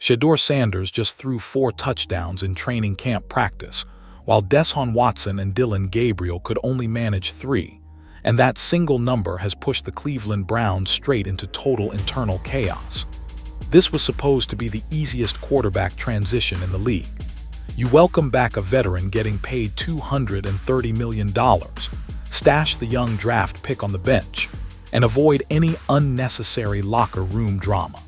Shedeur Sanders just threw 4 touchdowns in training camp practice, while Deshaun Watson and Gabriel could only manage 3, and that single number has pushed the Cleveland Browns straight into total internal chaos. This was supposed to be the easiest quarterback transition in the league. You welcome back a veteran getting paid $230 million, stash the young draft pick on the bench, and avoid any unnecessary locker room drama.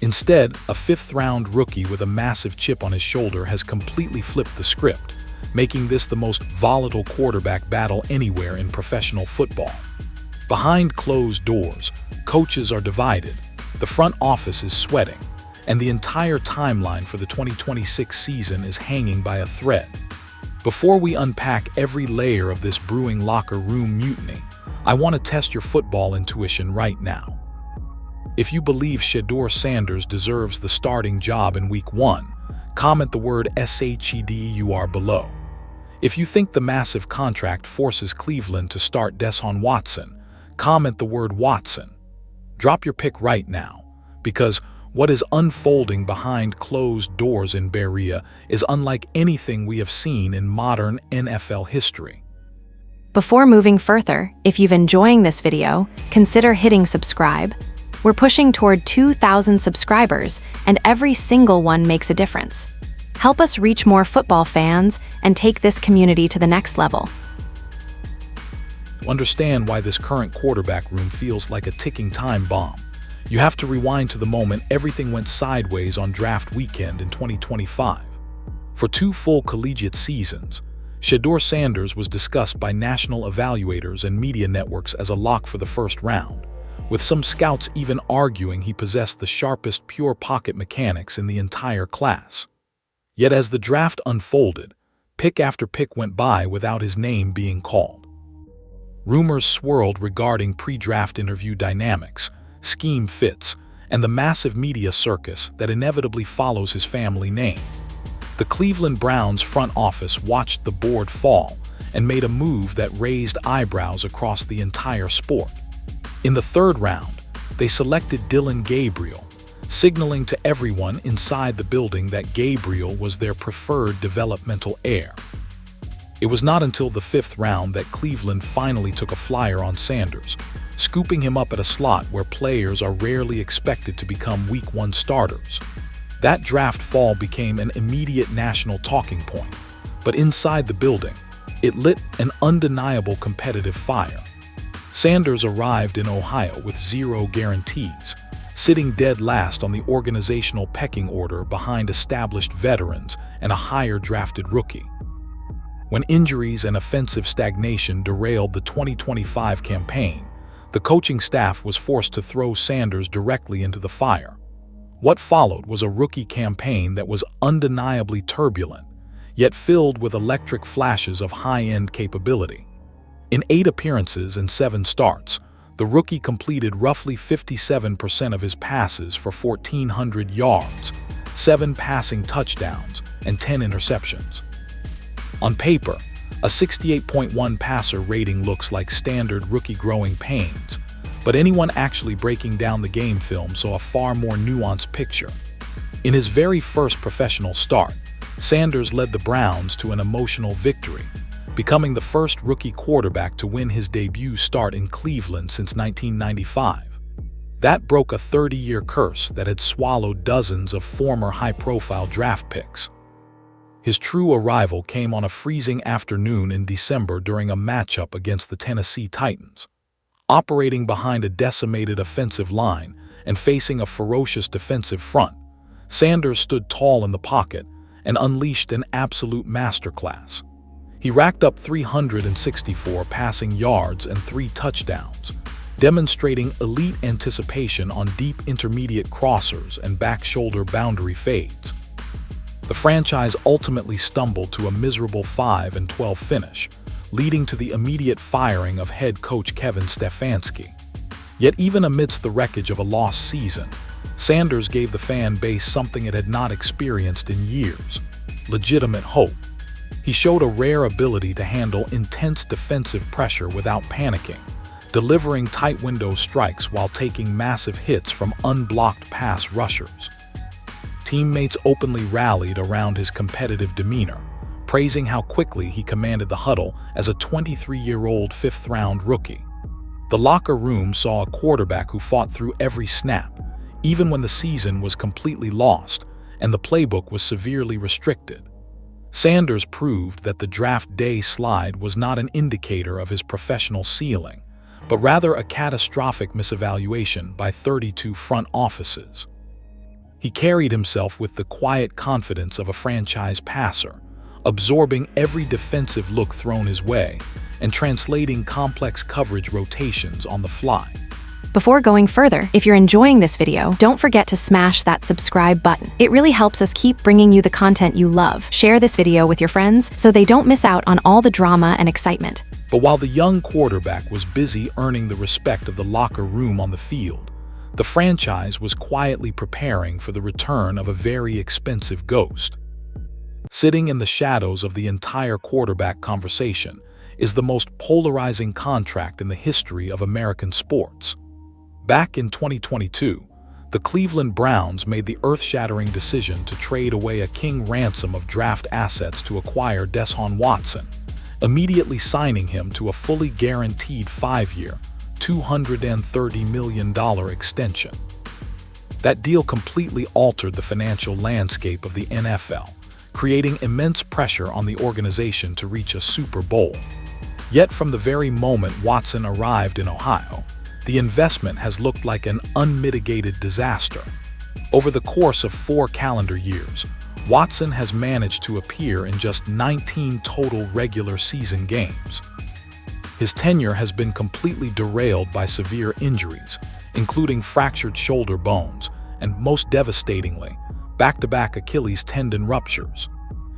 Instead, a 5th-round rookie with a massive chip on his shoulder has completely flipped the script, making this the most volatile quarterback battle anywhere in professional football. Behind closed doors, coaches are divided, the front office is sweating, and the entire timeline for the 2026 season is hanging by a thread. Before we unpack every layer of this brewing locker room mutiny, I want to test your football intuition right now. If you believe Shedeur Sanders deserves the starting job in Week 1, comment the word SHEDUR below. If you think the massive contract forces Cleveland to start Deshaun Watson, comment the word Watson. Drop your pick right now, because what is unfolding behind closed doors in Berea is unlike anything we have seen in modern NFL history. Before moving further, if you've enjoying this video, consider hitting subscribe. We're pushing toward 2,000 subscribers, and every single one makes a difference. Help us reach more football fans and take this community to the next level. To understand why this current quarterback room feels like a ticking time bomb, you have to rewind to the moment everything went sideways on draft weekend in 2025. For 2 full collegiate seasons, Shedeur Sanders was discussed by national evaluators and media networks as a lock for the first round, with some scouts even arguing he possessed the sharpest pure pocket mechanics in the entire class. Yet as the draft unfolded, pick after pick went by without his name being called. Rumors swirled regarding pre-draft interview dynamics, scheme fits, and the massive media circus that inevitably follows his family name. The Cleveland Browns front office watched the board fall and made a move that raised eyebrows across the entire sport. In the 3rd round, they selected Gabriel, signaling to everyone inside the building that Gabriel was their preferred developmental heir. It was not until the 5th round that Cleveland finally took a flyer on Sanders, scooping him up at a slot where players are rarely expected to become Week 1 starters. That draft fall became an immediate national talking point, but inside the building, it lit an undeniable competitive fire. Sanders arrived in Ohio with 0 guarantees, sitting dead last on the organizational pecking order behind established veterans and a higher drafted rookie. When injuries and offensive stagnation derailed the 2025 campaign, the coaching staff was forced to throw Sanders directly into the fire. What followed was a rookie campaign that was undeniably turbulent, yet filled with electric flashes of high-end capability. In 8 appearances and 7 starts, the rookie completed roughly 57% of his passes for 1,400 yards, 7 passing touchdowns, and 10 interceptions. On paper, a 68.1 passer rating looks like standard rookie growing pains, but anyone actually breaking down the game film saw a far more nuanced picture. In his very first professional start, Sanders led the Browns to an emotional victory, becoming the first rookie quarterback to win his debut start in Cleveland since 1995. That broke a 30-year curse that had swallowed dozens of former high-profile draft picks. His true arrival came on a freezing afternoon in December during a matchup against the Tennessee Titans. Operating behind a decimated offensive line and facing a ferocious defensive front, Sanders stood tall in the pocket and unleashed an absolute masterclass. He racked up 364 passing yards and 3 touchdowns, demonstrating elite anticipation on deep intermediate crossers and back-shoulder boundary fades. The franchise ultimately stumbled to a miserable 5-12 finish, leading to the immediate firing of head coach Kevin Stefanski. Yet even amidst the wreckage of a lost season, Sanders gave the fan base something it had not experienced in years: legitimate hope. He showed a rare ability to handle intense defensive pressure without panicking, delivering tight window strikes while taking massive hits from unblocked pass rushers. Teammates openly rallied around his competitive demeanor, praising how quickly he commanded the huddle as a 23-year-old fifth-round rookie. The locker room saw a quarterback who fought through every snap, even when the season was completely lost and the playbook was severely restricted. Sanders proved that the draft day slide was not an indicator of his professional ceiling, but rather a catastrophic misevaluation by 32 front offices. He carried himself with the quiet confidence of a franchise passer, absorbing every defensive look thrown his way and translating complex coverage rotations on the fly. Before going further, if you're enjoying this video, don't forget to smash that subscribe button. It really helps us keep bringing you the content you love. Share this video with your friends so they don't miss out on all the drama and excitement. But while the young quarterback was busy earning the respect of the locker room on the field, the franchise was quietly preparing for the return of a very expensive ghost. Sitting in the shadows of the entire quarterback conversation is the most polarizing contract in the history of American sports. Back in 2022, the Cleveland Browns made the earth-shattering decision to trade away a king ransom of draft assets to acquire Deshaun Watson, immediately signing him to a fully guaranteed 5-year, $230 million extension. That deal completely altered the financial landscape of the NFL, creating immense pressure on the organization to reach a Super Bowl. Yet from the very moment Watson arrived in Ohio, the investment has looked like an unmitigated disaster. Over the course of 4 calendar years, Watson has managed to appear in just 19 total regular season games. His tenure has been completely derailed by severe injuries, including fractured shoulder bones and, most devastatingly, back-to-back Achilles tendon ruptures.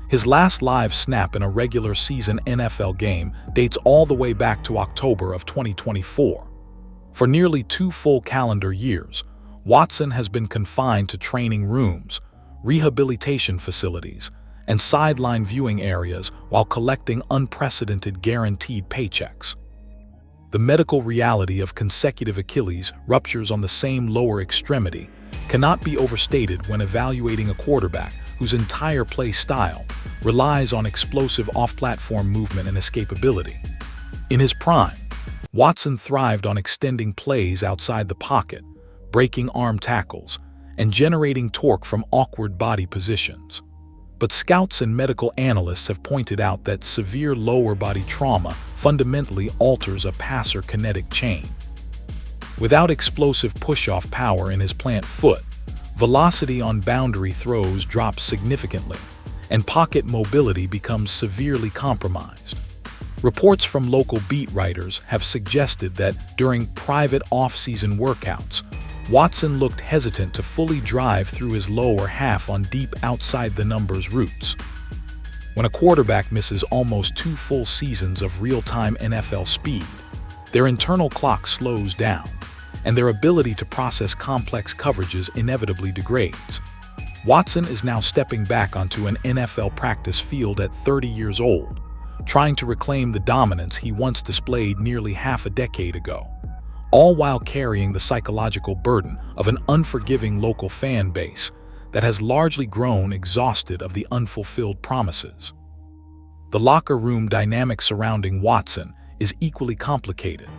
His last live snap in a regular season NFL game dates all the way back to October of 2024. For nearly 2 full calendar years, Watson has been confined to training rooms, rehabilitation facilities, and sideline viewing areas while collecting unprecedented guaranteed paychecks. The medical reality of consecutive Achilles ruptures on the same lower extremity cannot be overstated when evaluating a quarterback whose entire play style relies on explosive off-platform movement and escapability. In his prime, Watson thrived on extending plays outside the pocket, breaking arm tackles, and generating torque from awkward body positions. But scouts and medical analysts have pointed out that severe lower body trauma fundamentally alters a passer kinetic chain. Without explosive push-off power in his plant foot, velocity on boundary throws drops significantly, and pocket mobility becomes severely compromised. Reports from local beat writers have suggested that during private off-season workouts, Watson looked hesitant to fully drive through his lower half on deep outside-the-numbers routes. When a quarterback misses almost 2 full seasons of real-time NFL speed, their internal clock slows down, and their ability to process complex coverages inevitably degrades. Watson is now stepping back onto an NFL practice field at 30 years old, trying to reclaim the dominance he once displayed nearly half a decade ago, all while carrying the psychological burden of an unforgiving local fan base that has largely grown exhausted of the unfulfilled promises. The locker room dynamic surrounding Watson is equally complicated.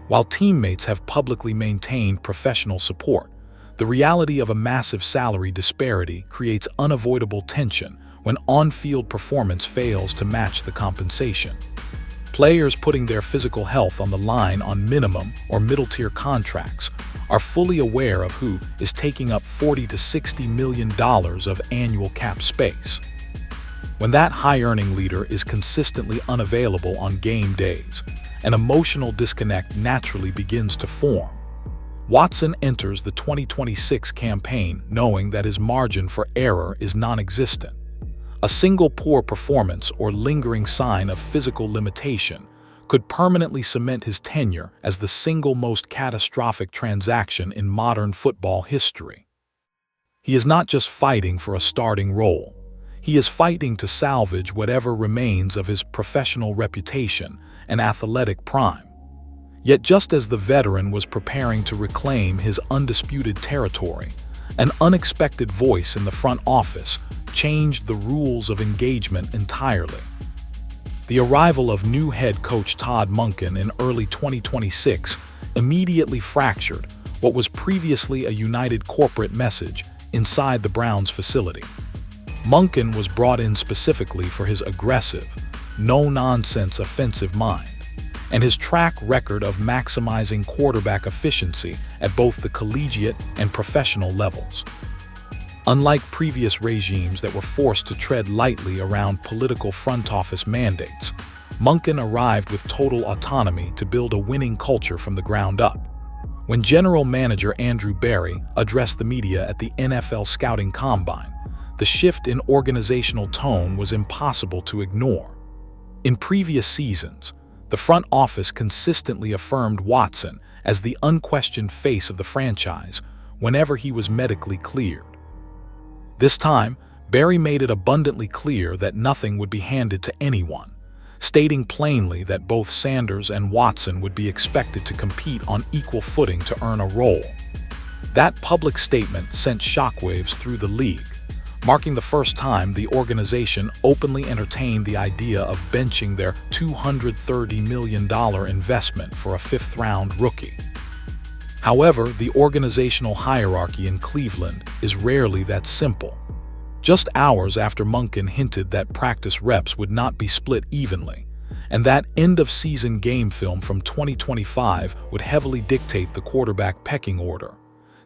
While teammates have publicly maintained professional support, the reality of a massive salary disparity creates unavoidable tension when on-field performance fails to match the compensation. Players putting their physical health on the line on minimum or middle-tier contracts are fully aware of who is taking up $40 to $60 million of annual cap space. When that high-earning leader is consistently unavailable on game days, an emotional disconnect naturally begins to form. Watson enters the 2026 campaign knowing that his margin for error is non-existent. A single poor performance or lingering sign of physical limitation could permanently cement his tenure as the single most catastrophic transaction in modern football history. He is not just fighting for a starting role. He is fighting to salvage whatever remains of his professional reputation and athletic prime. Yet just as the veteran was preparing to reclaim his undisputed territory, An unexpected voice in the front office changed the rules of engagement entirely. The arrival of new head coach Todd Monken in early 2026 immediately fractured what was previously a united corporate message inside the Browns facility. Monken was brought in specifically for his aggressive, no-nonsense offensive mind, and his track record of maximizing quarterback efficiency at both the collegiate and professional levels. Unlike previous regimes that were forced to tread lightly around political front office mandates, Monken arrived with total autonomy to build a winning culture from the ground up. When General Manager Andrew Berry addressed the media at the NFL Scouting Combine, the shift in organizational tone was impossible to ignore. In previous seasons, the front office consistently affirmed Watson as the unquestioned face of the franchise whenever he was medically cleared. This time, Berry made it abundantly clear that nothing would be handed to anyone, stating plainly that both Sanders and Watson would be expected to compete on equal footing to earn a role. That public statement sent shockwaves through the league, marking the first time the organization openly entertained the idea of benching their $230 million investment for a fifth-round rookie. However, the organizational hierarchy in Cleveland is rarely that simple. Just hours after Monken hinted that practice reps would not be split evenly, and that end-of-season game film from 2025 would heavily dictate the quarterback pecking order,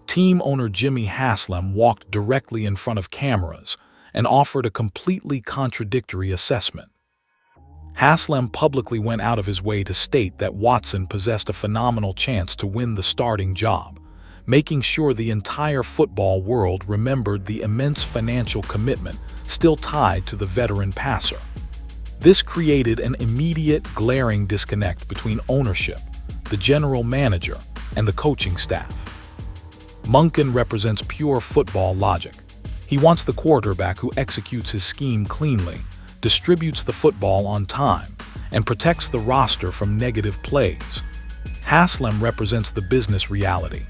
team owner Jimmy Haslam walked directly in front of cameras and offered a completely contradictory assessment. Haslam publicly went out of his way to state that Watson possessed a phenomenal chance to win the starting job, making sure the entire football world remembered the immense financial commitment still tied to the veteran passer. This created an immediate, glaring disconnect between ownership, the general manager, and the coaching staff. Monken represents pure football logic. He wants the quarterback who executes his scheme cleanly, distributes the football on time, and protects the roster from negative plays. Haslam represents the business reality.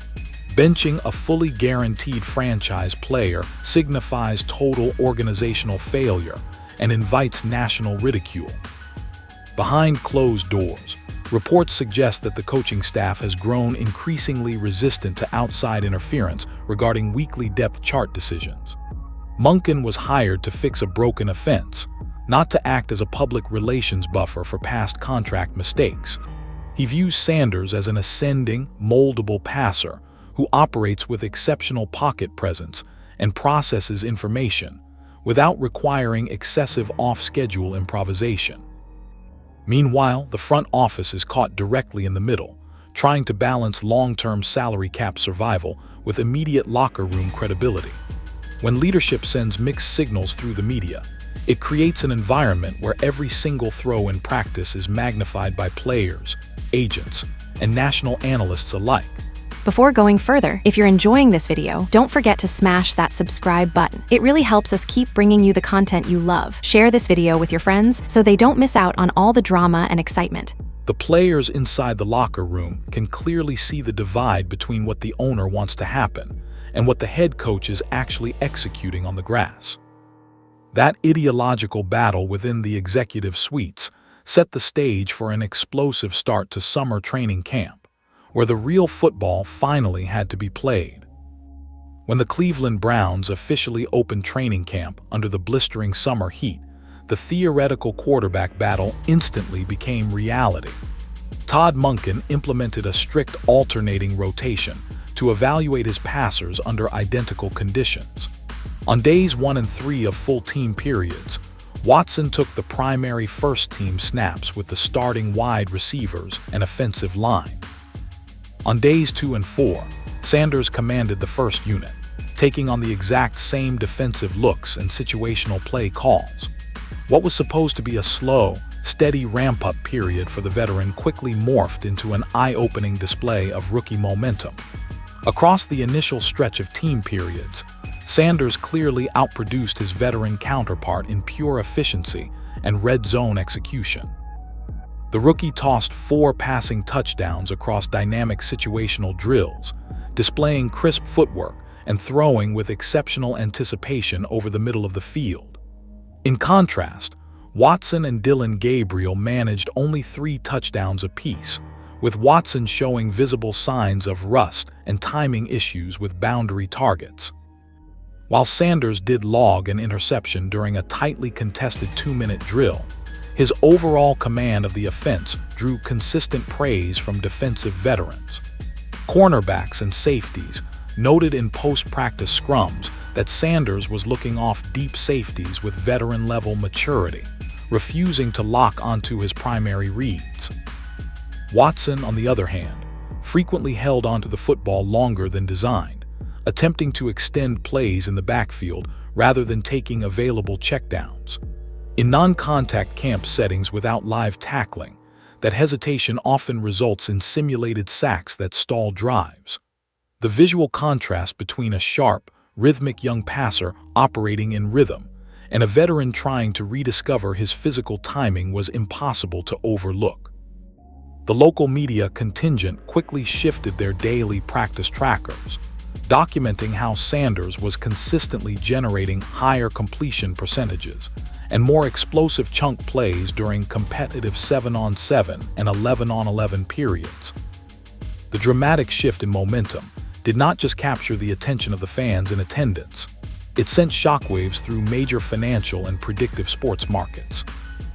Benching a fully guaranteed franchise player signifies total organizational failure and invites national ridicule. Behind closed doors, reports suggest that the coaching staff has grown increasingly resistant to outside interference regarding weekly depth chart decisions. Monken was hired to fix a broken offense, not to act as a public relations buffer for past contract mistakes. He views Sanders as an ascending, moldable passer who operates with exceptional pocket presence and processes information without requiring excessive off-schedule improvisation. Meanwhile, the front office is caught directly in the middle, trying to balance long-term salary cap survival with immediate locker room credibility. When leadership sends mixed signals through the media, it creates an environment where every single throw in practice is magnified by players, agents, and national analysts alike. Before going further, if you're enjoying this video, don't forget to smash that subscribe button. It really helps us keep bringing you the content you love. Share this video with your friends so they don't miss out on all the drama and excitement. The players inside the locker room can clearly see the divide between what the owner wants to happen and what the head coach is actually executing on the grass. That ideological battle within the executive suites set the stage for an explosive start to summer training camp, where the real football finally had to be played. When the Cleveland Browns officially opened training camp under the blistering summer heat, the theoretical quarterback battle instantly became reality. Todd Monken implemented a strict alternating rotation to evaluate his passers under identical conditions. On days 1 and 3 of full team periods, Watson took the primary first-team snaps with the starting wide receivers and offensive line. On days 2 and 4, Sanders commanded the first unit, taking on the exact same defensive looks and situational play calls. What was supposed to be a slow, steady ramp-up period for the veteran quickly morphed into an eye-opening display of rookie momentum. Across the initial stretch of team periods, Sanders clearly outproduced his veteran counterpart in pure efficiency and red zone execution. The rookie tossed 4 passing touchdowns across dynamic situational drills, displaying crisp footwork and throwing with exceptional anticipation over the middle of the field. In contrast, Watson and Dillon Gabriel managed only 3 touchdowns apiece, with Watson showing visible signs of rust and timing issues with boundary targets. While Sanders did log an interception during a tightly contested 2-minute drill, his overall command of the offense drew consistent praise from defensive veterans. Cornerbacks and safeties noted in post-practice scrums that Sanders was looking off deep safeties with veteran-level maturity, refusing to lock onto his primary reads. Watson, on the other hand, frequently held onto the football longer than designed, attempting to extend plays in the backfield rather than taking available checkdowns. In non-contact camp settings without live tackling, that hesitation often results in simulated sacks that stall drives. The visual contrast between a sharp, rhythmic young passer operating in rhythm and a veteran trying to rediscover his physical timing was impossible to overlook. The local media contingent quickly shifted their daily practice trackers, documenting how Sanders was consistently generating higher completion percentages and more explosive chunk plays during competitive 7-on-7 and 11-on-11 periods. The dramatic shift in momentum did not just capture the attention of the fans in attendance. It sent shockwaves through major financial and predictive sports markets.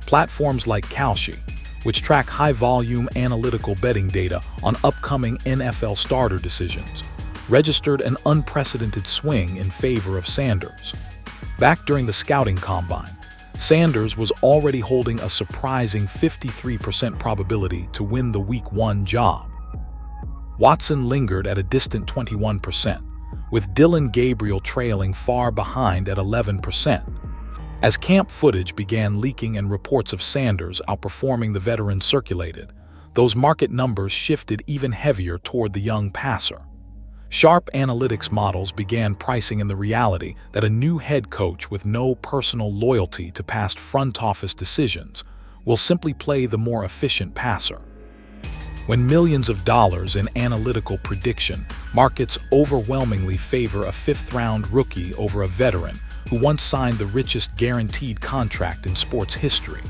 Platforms like Kalshi, which track high-volume analytical betting data on upcoming NFL starter decisions, registered an unprecedented swing in favor of Sanders. Back during the scouting combine, Sanders was already holding a surprising 53% probability to win the Week 1 job. Watson lingered at a distant 21%, with Dillon Gabriel trailing far behind at 11%. As camp footage began leaking and reports of Sanders outperforming the veteran circulated, those market numbers shifted even heavier toward the young passer. Sharp analytics models began pricing in the reality that a new head coach with no personal loyalty to past front office decisions will simply play the more efficient passer. When millions of dollars in analytical prediction, markets overwhelmingly favor a 5th-round rookie over a veteran who once signed the richest guaranteed contract in sports history,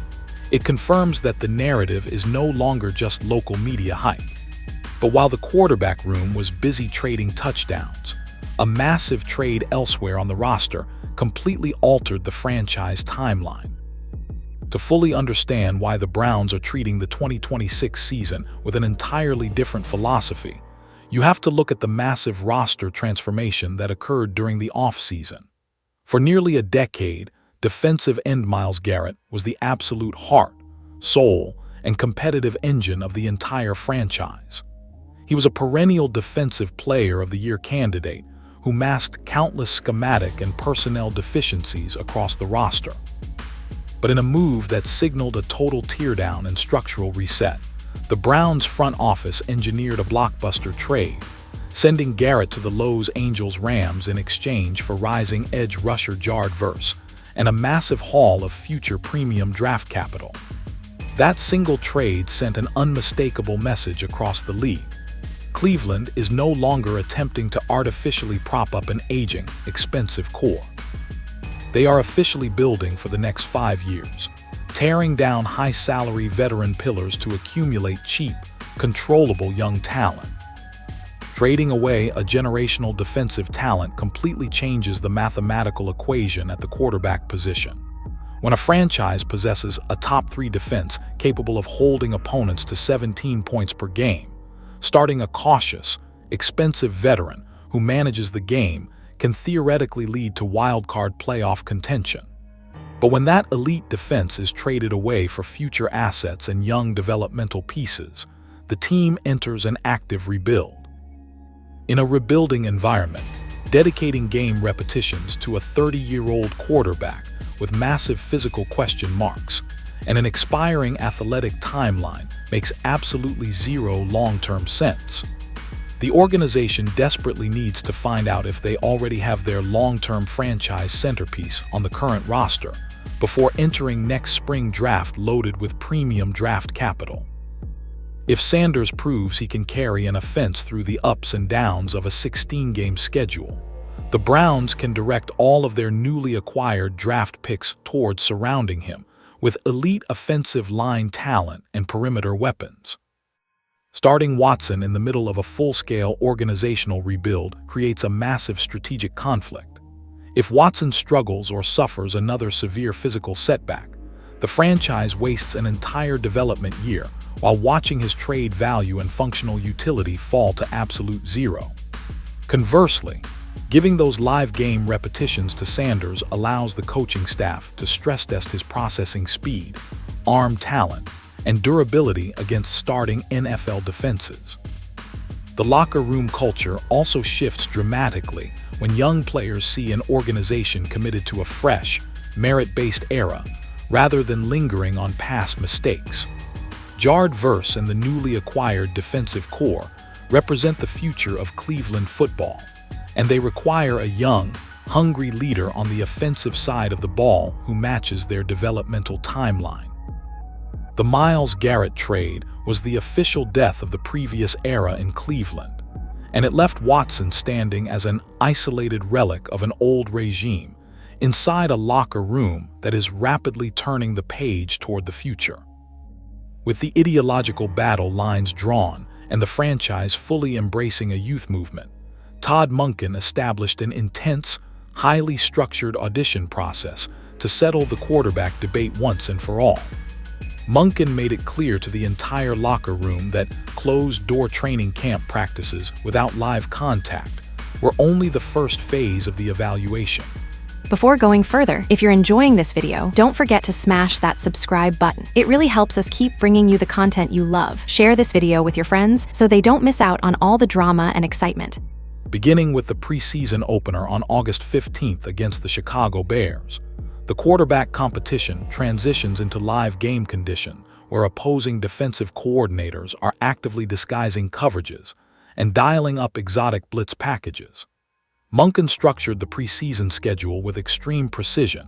it confirms that the narrative is no longer just local media hype. But while the quarterback room was busy trading touchdowns, a massive trade elsewhere on the roster completely altered the franchise timeline. To fully understand why the Browns are treating the 2026 season with an entirely different philosophy, you have to look at the massive roster transformation that occurred during the offseason. For nearly a decade, defensive end Myles Garrett was the absolute heart, soul, and competitive engine of the entire franchise. He was a perennial Defensive Player of the Year candidate who masked countless schematic and personnel deficiencies across the roster. But in a move that signaled a total teardown and structural reset, the Browns front office engineered a blockbuster trade, sending Garrett to the Los Angeles Rams in exchange for rising edge rusher Jared Verse and a massive haul of future premium draft capital. That single trade sent an unmistakable message across the league. Cleveland is no longer attempting to artificially prop up an aging, expensive core. They are officially building for the next 5 years, tearing down high-salary veteran pillars to accumulate cheap, controllable young talent. Trading away a generational defensive talent completely changes the mathematical equation at the quarterback position. When a franchise possesses a top-3 defense capable of holding opponents to 17 points per game, starting a cautious, expensive veteran who manages the game can theoretically lead to wildcard playoff contention. But when that elite defense is traded away for future assets and young developmental pieces, the team enters an active rebuild. In a rebuilding environment, dedicating game repetitions to a 30-year-old quarterback with massive physical question marks and an expiring athletic timeline makes absolutely zero long-term sense. The organization desperately needs to find out if they already have their long-term franchise centerpiece on the current roster before entering next spring draft loaded with premium draft capital. If Sanders proves he can carry an offense through the ups and downs of a 16-game schedule, The Browns can direct all of their newly acquired draft picks towards surrounding him with elite offensive line talent and perimeter weapons. Starting Watson in the middle of a full-scale organizational rebuild creates a massive strategic conflict. If Watson struggles or suffers another severe physical setback, the franchise wastes an entire development year while watching his trade value and functional utility fall to absolute zero. Conversely, giving those live game repetitions to Sanders allows the coaching staff to stress test his processing speed, arm talent, and durability against starting NFL defenses. The locker room culture also shifts dramatically when young players see an organization committed to a fresh, merit-based era rather than lingering on past mistakes. Jard Verse and the newly acquired defensive core represent the future of Cleveland football, and they require a young, hungry leader on the offensive side of the ball who matches their developmental timeline. The Myles Garrett trade was the official death of the previous era in Cleveland, and it left Watson standing as an isolated relic of an old regime inside a locker room that is rapidly turning the page toward the future. With the ideological battle lines drawn and the franchise fully embracing a youth movement, Todd Monken established an intense, highly structured audition process to settle the quarterback debate once and for all. Monken made it clear to the entire locker room that closed-door training camp practices without live contact were only the first phase of the evaluation. Before going further, if you're enjoying this video, don't forget to smash that subscribe button. It really helps us keep bringing you the content you love. Share this video with your friends so they don't miss out on all the drama and excitement. Beginning with the preseason opener on August 15th against the Chicago Bears, the quarterback competition transitions into live game condition, where opposing defensive coordinators are actively disguising coverages and dialing up exotic blitz packages. Monken structured the preseason schedule with extreme precision,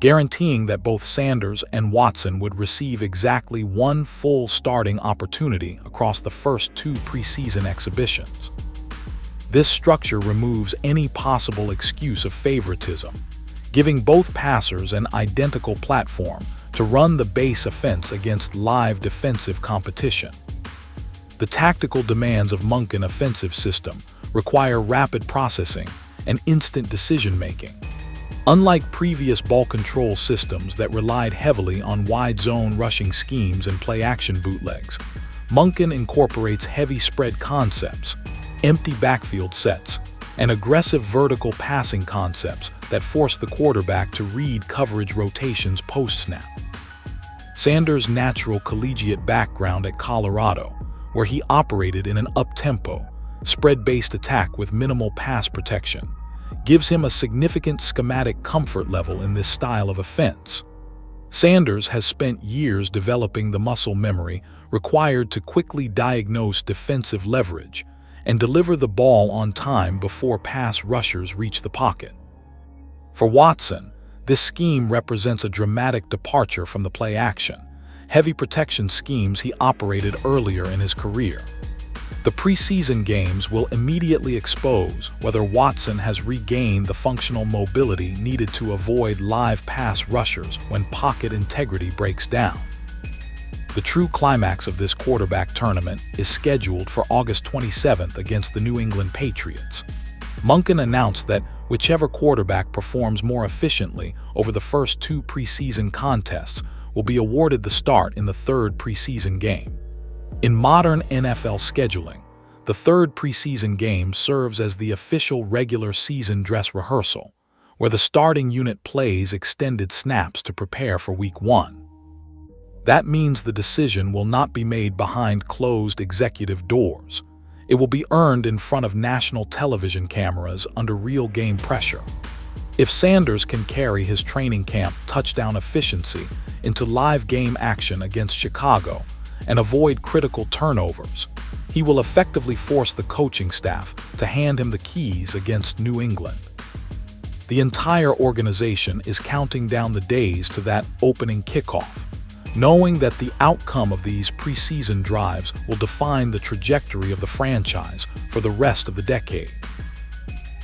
guaranteeing that both Sanders and Watson would receive exactly one full starting opportunity across the first two preseason exhibitions. This structure removes any possible excuse of favoritism, giving both passers an identical platform to run the base offense against live defensive competition. The tactical demands of Monken offensive system require rapid processing and instant decision-making. Unlike previous ball control systems that relied heavily on wide zone rushing schemes and play-action bootlegs, Monken incorporates heavy spread concepts, empty backfield sets, and aggressive vertical passing concepts that force the quarterback to read coverage rotations post-snap. Sanders' natural collegiate background at Colorado, where he operated in an up-tempo, spread-based attack with minimal pass protection, gives him a significant schematic comfort level in this style of offense. Sanders has spent years developing the muscle memory required to quickly diagnose defensive leverage and deliver the ball on time before pass rushers reach the pocket. For Watson, this scheme represents a dramatic departure from the play-action, heavy protection schemes he operated earlier in his career. The preseason games will immediately expose whether Watson has regained the functional mobility needed to avoid live pass rushers when pocket integrity breaks down. The true climax of this quarterback tournament is scheduled for August 27th against the New England Patriots. Monken announced that whichever quarterback performs more efficiently over the first two preseason contests will be awarded the start in the third preseason game. In modern NFL scheduling, the third preseason game serves as the official regular season dress rehearsal, where the starting unit plays extended snaps to prepare for Week 1. That means the decision will not be made behind closed executive doors. It will be earned in front of national television cameras under real game pressure. If Sanders can carry his training camp touchdown efficiency into live game action against Chicago and avoid critical turnovers, he will effectively force the coaching staff to hand him the keys against New England. The entire organization is counting down the days to that opening kickoff, knowing that the outcome of these preseason drives will define the trajectory of the franchise for the rest of the decade.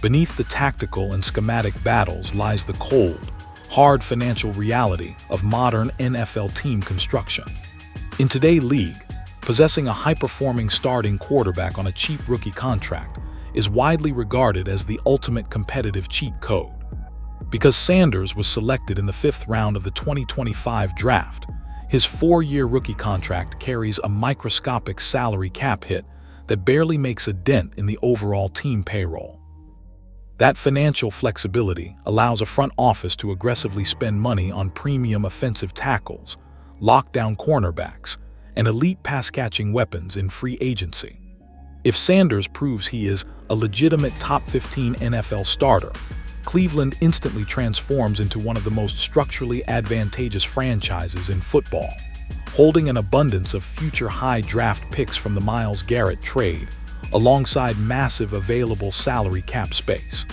Beneath the tactical and schematic battles lies the cold, hard financial reality of modern NFL team construction. In today's league, possessing a high-performing starting quarterback on a cheap rookie contract is widely regarded as the ultimate competitive cheat code. Because Sanders was selected in the 5th round of the 2025 draft, his 4-year rookie contract carries a microscopic salary cap hit that barely makes a dent in the overall team payroll. That financial flexibility allows a front office to aggressively spend money on premium offensive tackles, lockdown cornerbacks, and elite pass-catching weapons in free agency. If Sanders proves he is a legitimate top 15 NFL starter, Cleveland instantly transforms into one of the most structurally advantageous franchises in football, holding an abundance of future high draft picks from the Myles Garrett trade, alongside massive available salary cap space.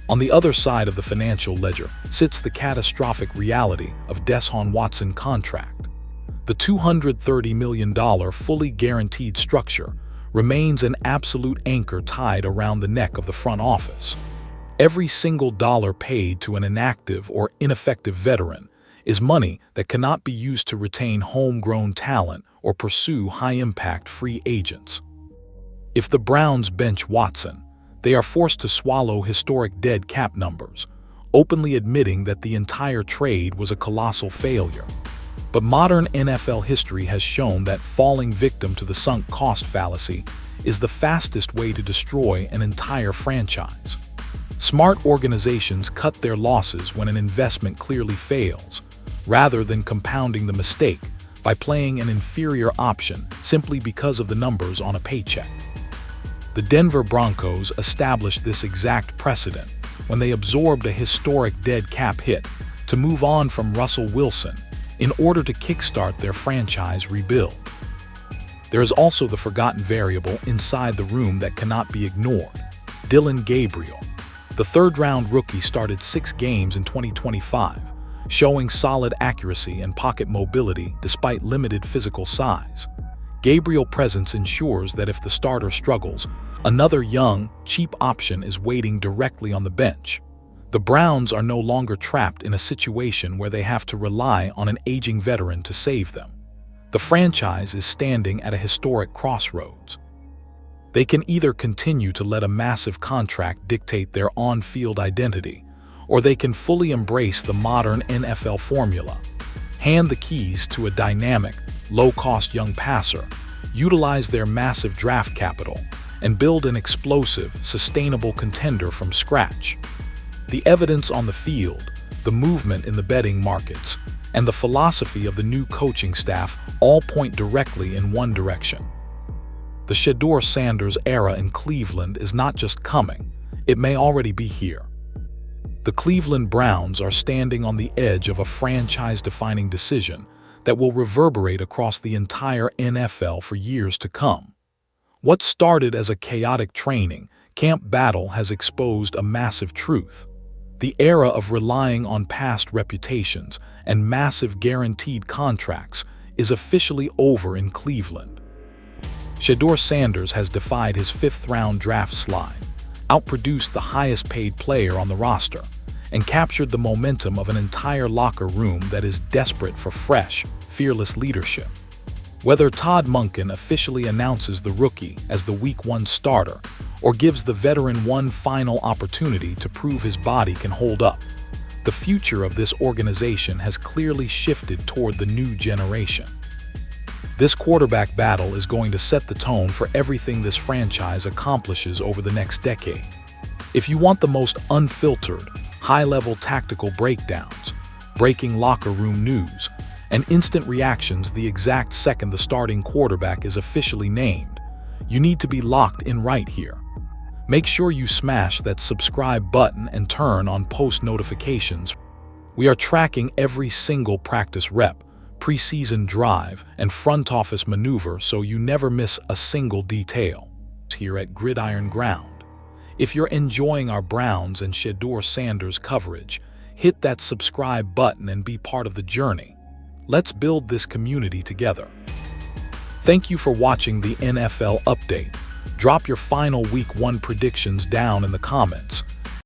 On the other side of the financial ledger sits the catastrophic reality of Deshaun Watson contract. The $230 million fully guaranteed structure remains an absolute anchor tied around the neck of the front office. Every single dollar paid to an inactive or ineffective veteran is money that cannot be used to retain homegrown talent or pursue high-impact free agents. If the Browns bench Watson, they are forced to swallow historic dead cap numbers, openly admitting that the entire trade was a colossal failure. But modern NFL history has shown that falling victim to the sunk cost fallacy is the fastest way to destroy an entire franchise. Smart organizations cut their losses when an investment clearly fails, rather than compounding the mistake by playing an inferior option simply because of the numbers on a paycheck. The Denver Broncos established this exact precedent when they absorbed a historic dead cap hit to move on from Russell Wilson in order to kickstart their franchise rebuild. There is also the forgotten variable inside the room that cannot be ignored: Dillon Gabriel. The 3rd-round rookie started 6 games in 2025, showing solid accuracy and pocket mobility despite limited physical size. Gabriel's presence ensures that if the starter struggles, another young, cheap option is waiting directly on the bench. The Browns are no longer trapped in a situation where they have to rely on an aging veteran to save them. The franchise is standing at a historic crossroads. They can either continue to let a massive contract dictate their on-field identity, or they can fully embrace the modern NFL formula, hand the keys to a dynamic, low-cost young passer, utilize their massive draft capital, and build an explosive, sustainable contender from scratch. The evidence on the field, the movement in the betting markets, and the philosophy of the new coaching staff all point directly in one direction. The Shedeur Sanders era in Cleveland is not just coming, it may already be here. The Cleveland Browns are standing on the edge of a franchise-defining decision that will reverberate across the entire NFL for years to come. What started as a chaotic training camp battle has exposed a massive truth. The era of relying on past reputations and massive guaranteed contracts is officially over in Cleveland. Shedeur Sanders has defied his 5th-round draft slide, outproduced the highest-paid player on the roster, and captured the momentum of an entire locker room that is desperate for fresh, fearless leadership. Whether Todd Monken officially announces the rookie as the Week 1 starter or gives the veteran one final opportunity to prove his body can hold up, the future of this organization has clearly shifted toward the new generation. This quarterback battle is going to set the tone for everything this franchise accomplishes over the next decade. If you want the most unfiltered, high-level tactical breakdowns, breaking locker room news, and instant reactions the exact second the starting quarterback is officially named, you need to be locked in right here. Make sure you smash that subscribe button and turn on post notifications. We are tracking every single practice rep, preseason drive, and front office maneuver so you never miss a single detail. Here at Gridiron Ground. If you're enjoying our Browns and Shedeur Sanders coverage, hit that subscribe button and be part of the journey. Let's build this community together. Thank you for watching the NFL Update. Drop your final Week 1 predictions down in the comments.